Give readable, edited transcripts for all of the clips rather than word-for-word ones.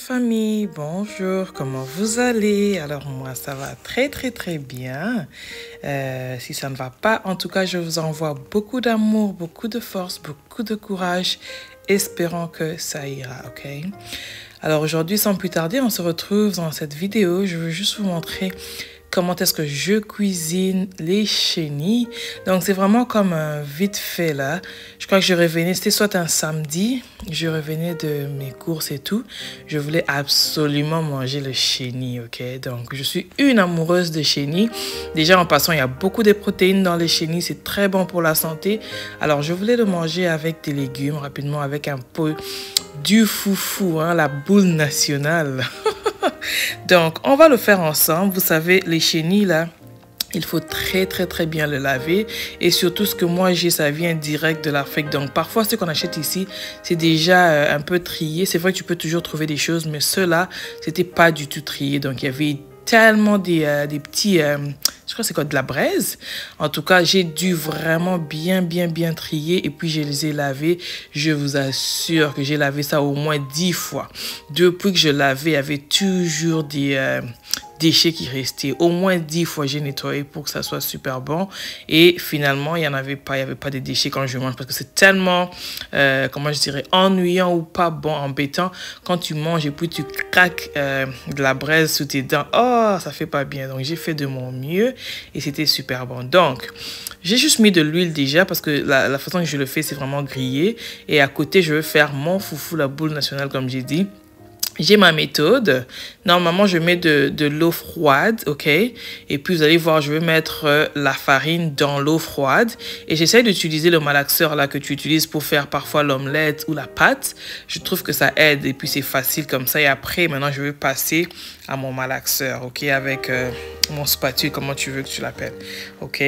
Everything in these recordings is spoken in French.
famille, bonjour, comment vous allez? Alors moi ça va très bien. Si ça ne va pas, en tout cas je vous envoie beaucoup d'amour, beaucoup de force, beaucoup de courage, espérant que ça ira, ok? Alors aujourd'hui sans plus tarder, on se retrouve dans cette vidéo. Je veux juste vous montrer comment est-ce que je cuisine les chenilles. Donc, c'est vraiment comme un vite fait là. Je crois que je revenais, c'était soit un samedi, je revenais de mes courses et tout. Je voulais absolument manger le chenille, ok? Donc, je suis une amoureuse de chenilles. Déjà, en passant, il y a beaucoup de protéines dans les chenilles. C'est très bon pour la santé. Alors, je voulais le manger avec des légumes, rapidement, avec un peu du foufou, hein, la boule nationale. Donc, on va le faire ensemble. Vous savez, les chenilles, là, il faut très bien le laver. Et surtout, ce que moi j'ai, ça vient direct de l'Afrique. Donc, parfois, ce qu'on achète ici, c'est déjà un peu trié. C'est vrai que tu peux toujours trouver des choses, mais ceux-là, c'était pas du tout trié. Donc, il y avait tellement des petits... je crois que c'est quoi, de la braise. En tout cas, j'ai dû vraiment bien trier et puis je les ai lavés. Je vous assure que j'ai lavé ça au moins 10 fois. Depuis que je lavais, il y avait toujours des déchets qui restaient. Au moins 10 fois, j'ai nettoyé pour que ça soit super bon. Et finalement, il n'y avait pas de déchets quand je mange parce que c'est tellement, comment je dirais, ennuyant ou pas bon, embêtant quand tu manges et puis tu craques de la braise sous tes dents. Oh, ça fait pas bien. Donc, j'ai fait de mon mieux et c'était super bon. Donc, j'ai juste mis de l'huile déjà parce que la façon que je le fais, c'est vraiment grillé. Et à côté, je vais faire mon foufou, la boule nationale, comme j'ai dit. J'ai ma méthode. Normalement, je mets de l'eau froide, ok? Et puis, vous allez voir, je vais mettre la farine dans l'eau froide. Et j'essaie d'utiliser le malaxeur là que tu utilises pour faire parfois l'omelette ou la pâte. Je trouve que ça aide et puis c'est facile comme ça. Et après, maintenant, je vais passer à mon malaxeur, ok? Avec mon spatule, comment tu veux que tu l'appelles, ok?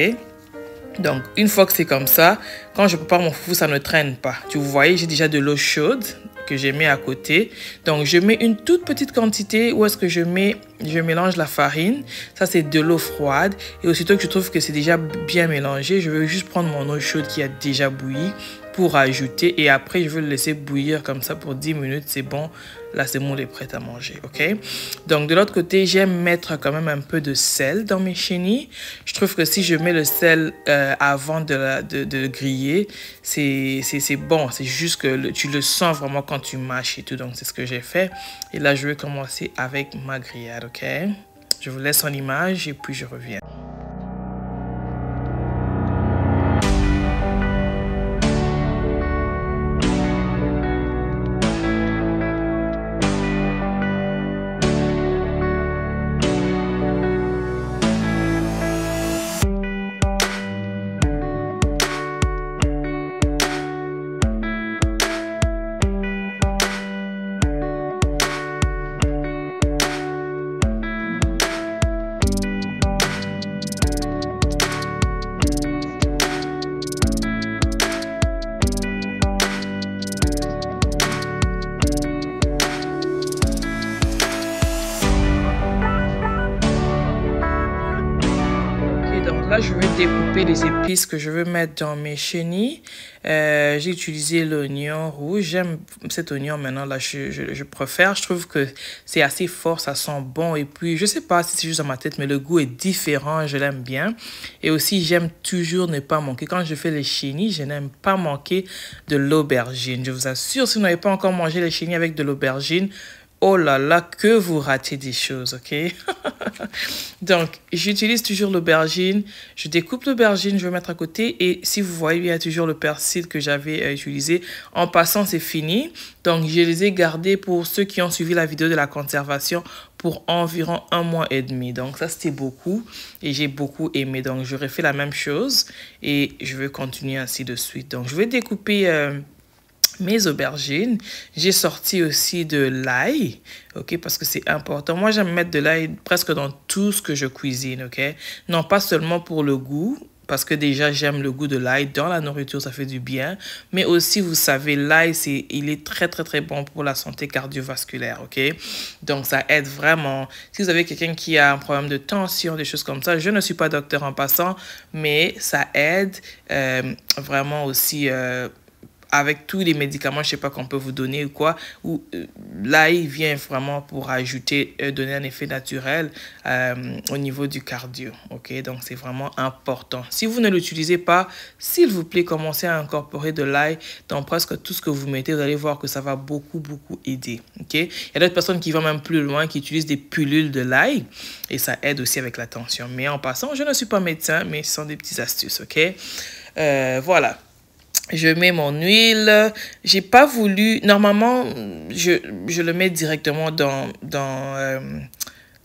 Donc, une fois que c'est comme ça, quand je prépare mon foufou, ça ne traîne pas. Tu voyez, j'ai déjà de l'eau chaude que j'ai mis à côté. Donc, je mets une toute petite quantité où est-ce que je mélange la farine. Ça, c'est de l'eau froide. Et aussitôt que je trouve que c'est déjà bien mélangé, je vais juste prendre mon eau chaude qui a déjà bouilli pour ajouter. Et après, je vais le laisser bouillir comme ça pour 10 minutes. C'est bon. Là, c'est bon, il est prêt à manger, ok? Donc, de l'autre côté, j'aime mettre quand même un peu de sel dans mes chenilles. Je trouve que si je mets le sel avant de griller, c'est bon. C'est juste que tu le sens vraiment quand tu mâches et tout. Donc, c'est ce que j'ai fait. Et là, je vais commencer avec ma grillade, ok? Je vous laisse en image et puis je reviens. Là, je vais découper les épices que je veux mettre dans mes chenilles. J'ai utilisé l'oignon rouge. J'aime cet oignon maintenant. Là, je préfère. Je trouve que c'est assez fort. Ça sent bon. Et puis, je sais pas si c'est juste dans ma tête, mais le goût est différent. Je l'aime bien. Et aussi, j'aime toujours ne pas manquer. Quand je fais les chenilles, je n'aime pas manquer de l'aubergine. Je vous assure, si vous n'avez pas encore mangé les chenilles avec de l'aubergine, oh là là, que vous ratez des choses, ok? Donc, j'utilise toujours l'aubergine. Je découpe l'aubergine, je vais mettre à côté. Et si vous voyez, il y a toujours le persil que j'avais utilisé. En passant, c'est fini. Donc, je les ai gardés pour ceux qui ont suivi la vidéo de la conservation pour environ 1 mois et demi. Donc, ça, c'était beaucoup. Et j'ai beaucoup aimé. Donc, je refais la même chose. Et je vais continuer ainsi de suite. Donc, je vais découper... mes aubergines. J'ai sorti aussi de l'ail, ok, parce que c'est important. Moi, j'aime mettre de l'ail presque dans tout ce que je cuisine, ok. Non, pas seulement pour le goût, parce que déjà, j'aime le goût de l'ail dans la nourriture, ça fait du bien. Mais aussi, vous savez, l'ail, il est très bon pour la santé cardiovasculaire, ok. Donc, ça aide vraiment. Si vous avez quelqu'un qui a un problème de tension, des choses comme ça, je ne suis pas docteur en passant, mais ça aide vraiment aussi avec tous les médicaments, je sais pas qu'on peut vous donner ou quoi, où l'ail vient vraiment pour ajouter, donner un effet naturel au niveau du cardio, ok? Donc, c'est vraiment important. Si vous ne l'utilisez pas, s'il vous plaît, commencez à incorporer de l'ail dans presque tout ce que vous mettez. Vous allez voir que ça va beaucoup aider, ok? Il y a d'autres personnes qui vont même plus loin, qui utilisent des pilules de l'ail et ça aide aussi avec la tension. Mais en passant, je ne suis pas médecin, mais ce sont des petites astuces, ok? Voilà. Je mets mon huile. J'ai pas voulu... Normalement, je le mets directement dans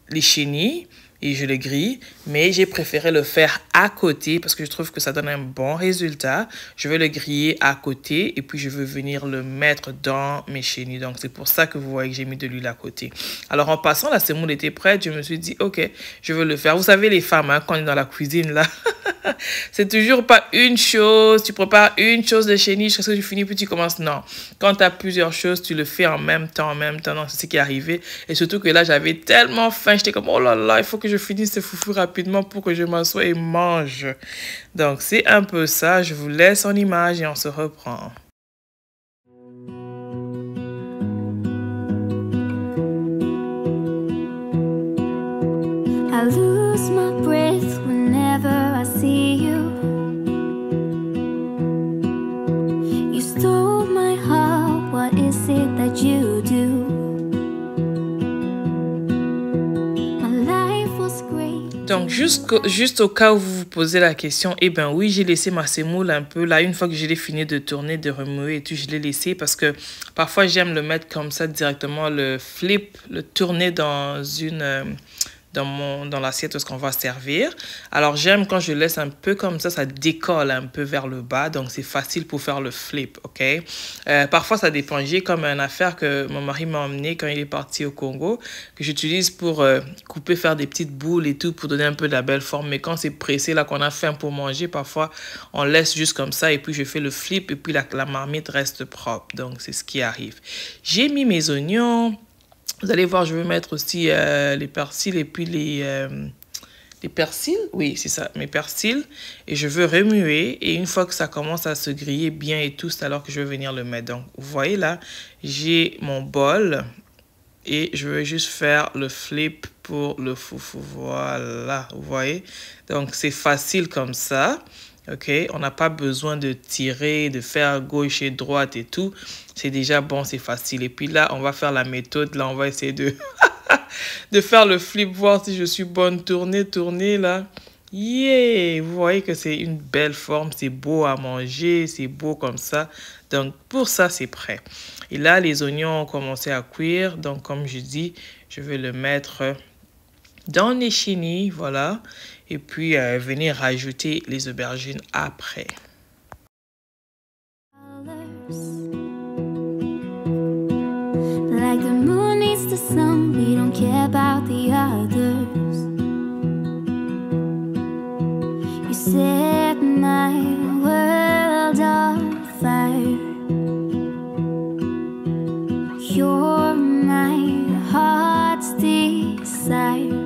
les chenilles et je le grille. Mais j'ai préféré le faire à côté parce que je trouve que ça donne un bon résultat. Je vais le griller à côté et puis je veux venir le mettre dans mes chenilles. Donc, c'est pour ça que vous voyez que j'ai mis de l'huile à côté. Alors, en passant, la semoule était prête. Je me suis dit, ok, je veux le faire. Vous savez, les femmes, hein, quand on est dans la cuisine, là... c'est toujours pas une chose, tu prépares une chose de chenille jusqu'à ce que tu finis, puis tu commences. Non, quand tu as plusieurs choses, tu le fais en même temps. Non, c'est ce qui est arrivé. Et surtout que là, j'avais tellement faim, j'étais comme, oh là là, il faut que je finisse ce foufou rapidement pour que je m'assoie et mange. Donc, c'est un peu ça. Je vous laisse en image et on se reprend. I lose my breath whenever I see you. You stole my heart, what is it that you do? My life was great. Donc, juste au cas où vous vous posez la question, eh ben oui, j'ai laissé ma semoule un peu. Là, une fois que je l'ai fini de tourner, de remuer et tout, je l'ai laissé parce que parfois, j'aime le mettre comme ça directement, le flip, le tourner dans une... dans l'assiette où est-ce qu'on va servir. Alors, j'aime quand je laisse un peu comme ça décolle un peu vers le bas. Donc, c'est facile pour faire le flip, ok? Parfois, ça dépend. J'ai comme une affaire que mon mari m'a emmené quand il est parti au Congo, que j'utilise pour couper, faire des petites boules et tout, pour donner un peu de la belle forme. Mais quand c'est pressé, là, qu'on a faim pour manger, parfois, on laisse juste comme ça et puis je fais le flip et puis la marmite reste propre. Donc, c'est ce qui arrive. J'ai mis mes oignons. Vous allez voir, je vais mettre aussi les persils et puis les persils. Oui, c'est ça, mes persils. Et je veux remuer. Et une fois que ça commence à se griller bien et tout, c'est alors que je vais venir le mettre. Donc, vous voyez là, j'ai mon bol. Et je vais juste faire le flip pour le foufou. Voilà, vous voyez. Donc, c'est facile comme ça. Ok, on n'a pas besoin de tirer, de faire gauche et droite et tout. C'est déjà bon, c'est facile. Et puis là, on va faire la méthode. Là, on va essayer de, de faire le flip, voir si je suis bonne. Tourner là. Yeah! Vous voyez que c'est une belle forme. C'est beau à manger. C'est beau comme ça. Donc, pour ça, c'est prêt. Et là, les oignons ont commencé à cuire. Donc, comme je dis, je vais le mettre dans les chenilles. Voilà. Et puis, venir rajouter les aubergines après. Like the moon needs the sun, we don't care about the others. You set my world on fire. You're my heart's desire.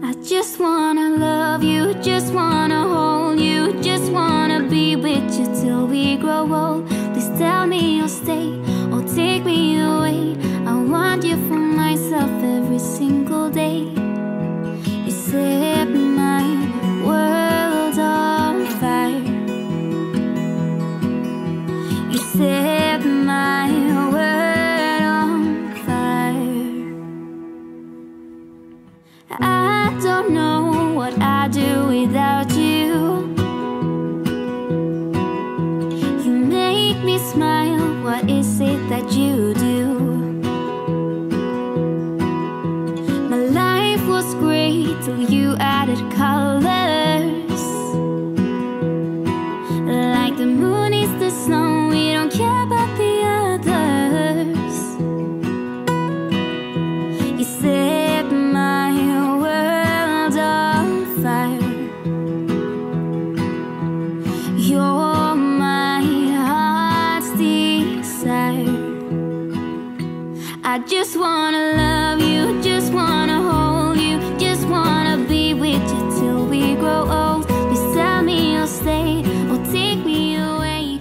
I just wanna love you, just wanna hold you, just wanna be with you till we grow old. Please tell me you'll stay or take me away. I want you for myself every single day. You set my world on fire. You set my world on fire. I don't know what I'd do without you. You make me smile, what is it that you do? My life was great till you added colors. Like the moon is the snow, we don't care about the others. You set my world on fire. You're my heart's desire. I just wanna love you, just wanna hold you, just wanna be with you till we grow old. Please tell me you'll stay or take me away.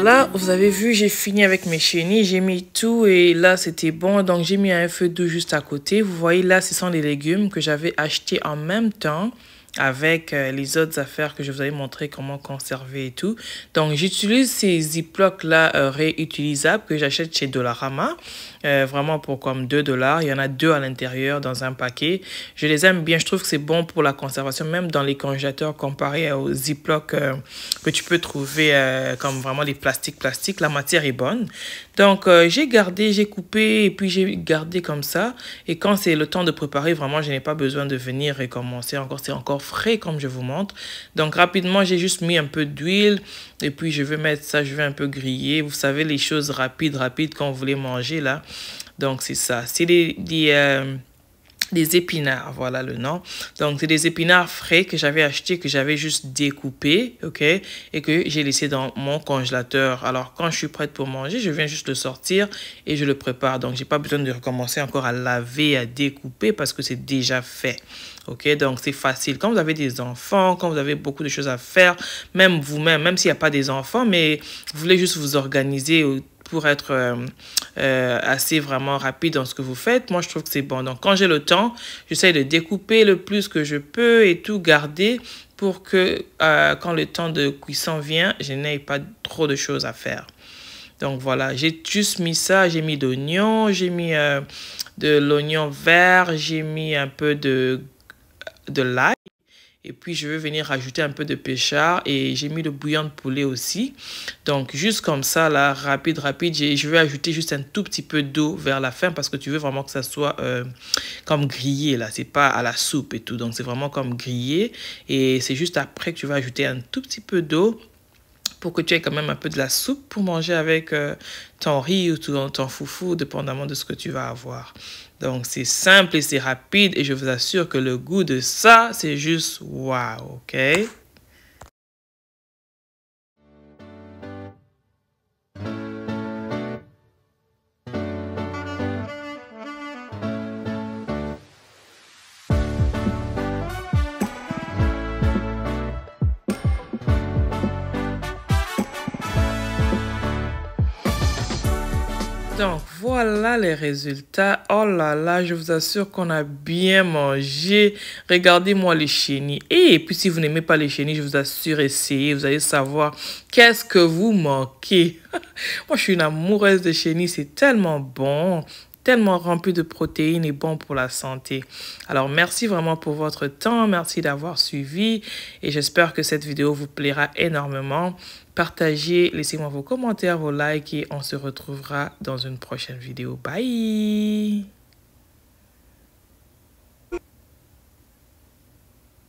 Voilà, vous avez vu, j'ai fini avec mes chenilles, j'ai mis tout et là c'était bon. Donc j'ai mis un feu doux juste à côté. Vous voyez là, ce sont les légumes que j'avais achetés en même temps avec les autres affaires que je vous avais montré comment conserver et tout. Donc j'utilise ces Ziploc là réutilisables que j'achète chez Dollarama. Vraiment pour comme 2 $. Il y en a 2 à l'intérieur dans un paquet. Je les aime bien. Je trouve que c'est bon pour la conservation, même dans les congélateurs comparé aux Ziploc que tu peux trouver comme vraiment les plastiques. La matière est bonne. Donc, j'ai gardé, j'ai coupé et puis j'ai gardé comme ça. Et quand c'est le temps de préparer, vraiment, je n'ai pas besoin de venir recommencer encore. C'est encore frais comme je vous montre. Donc, rapidement, j'ai juste mis un peu d'huile. Et puis, je vais mettre ça, je vais un peu griller. Vous savez, les choses rapides quand vous voulez manger là. Donc, c'est ça. C'est des épinards, voilà le nom. Donc, c'est des épinards frais que j'avais achetés, que j'avais juste découpés, ok? Et que j'ai laissé dans mon congélateur. Alors, quand je suis prête pour manger, je viens juste le sortir et je le prépare. Donc, j'ai pas besoin de recommencer encore à laver, à découper parce que c'est déjà fait. Ok, donc c'est facile. Quand vous avez des enfants, quand vous avez beaucoup de choses à faire, même vous-même, même s'il n'y a pas des enfants, mais vous voulez juste vous organiser pour être assez vraiment rapide dans ce que vous faites, moi je trouve que c'est bon. Donc quand j'ai le temps, j'essaie de découper le plus que je peux et tout garder pour que quand le temps de cuisson vient, je n'ai pas trop de choses à faire. Donc voilà, j'ai juste mis ça, j'ai mis d'oignons, j'ai mis de l'oignon vert, j'ai mis un peu de l'ail. Et puis, je vais venir rajouter un peu de péchard et j'ai mis le bouillon de poulet aussi. Donc, juste comme ça, là, rapide. Je vais ajouter juste un tout petit peu d'eau vers la fin parce que tu veux vraiment que ça soit comme grillé, là. C'est pas à la soupe et tout. Donc, c'est vraiment comme grillé. Et c'est juste après que tu vas ajouter un tout petit peu d'eau pour que tu aies quand même un peu de la soupe pour manger avec ton riz ou ton foufou, dépendamment de ce que tu vas avoir. Donc, c'est simple et c'est rapide et je vous assure que le goût de ça, c'est juste waouh, ok? Donc, voilà les résultats. Oh là là, je vous assure qu'on a bien mangé. Regardez-moi les chenilles. Et puis, si vous n'aimez pas les chenilles, je vous assure, essayez. Vous allez savoir qu'est-ce que vous manquez. Moi, je suis une amoureuse de chenilles. C'est tellement bon, tellement rempli de protéines et bon pour la santé. Alors, merci vraiment pour votre temps. Merci d'avoir suivi. Et j'espère que cette vidéo vous plaira énormément. Partagez, laissez-moi vos commentaires, vos likes et on se retrouvera dans une prochaine vidéo. Bye!